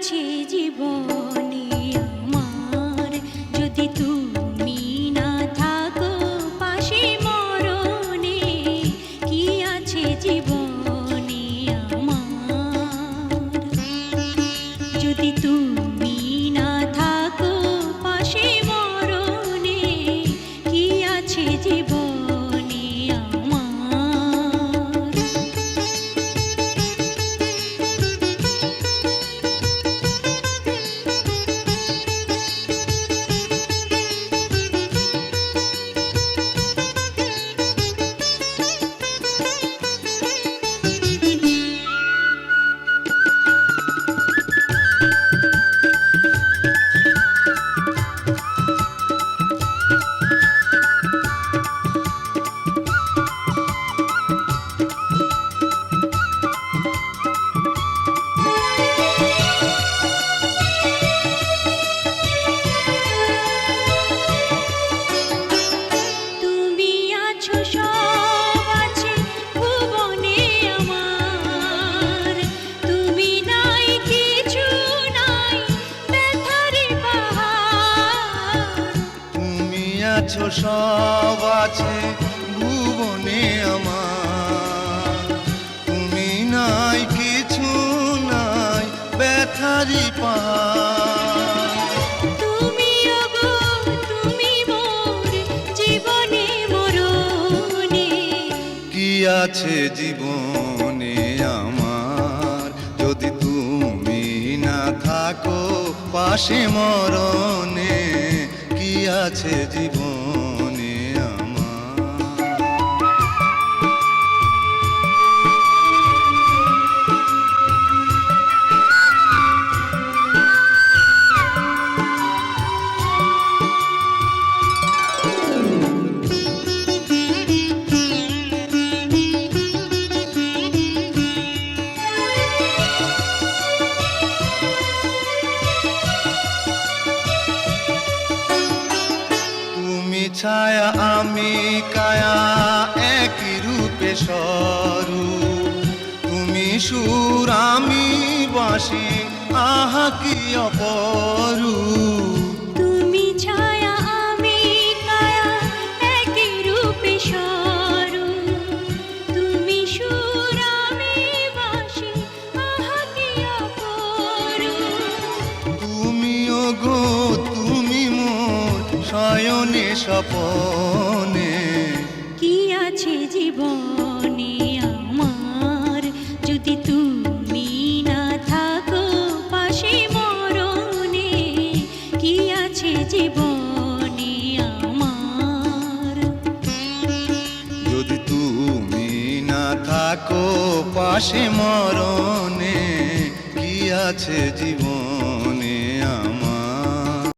আছে জীবনে আমার, যদি তুমি না থাকো পাশে মরণে, কি আছে জীবনে আমার। যদি তুমি না থাকো পাশে মরণে, কি আছে জীবনে আমার। আছো সব আছে ভুবনে আমার, তুমি নাই কিছু নাই ব্যথারি পাহাড়। তুমি ওগো তুমি মোর জীবনে মরণে, কি আছে জীবনে আমার, যদি তুমি না থাকো পাশে মরণে, কি আছে জীবনে আমার। ছায়া আমি কায়া একই রূপে স্বরূপ, তুমি সুর আমি বাঁশি আহা কি অপরূপ। তুমি ছায়া আমি কায়া একই রূপে স্বরূপ, তুমি সুর আমি বাঁশি আহা কি অপরূপ। তুমি ওগো তুমি মোর শয়নে স্বপনে, কি আছে জীবনে আমার, যদি তুমি না থাকো পাশে মরণে, কি আছে জীবনে আমার। যদি তুমি না থাকো পাশে মরণে, কি আছে জীবন।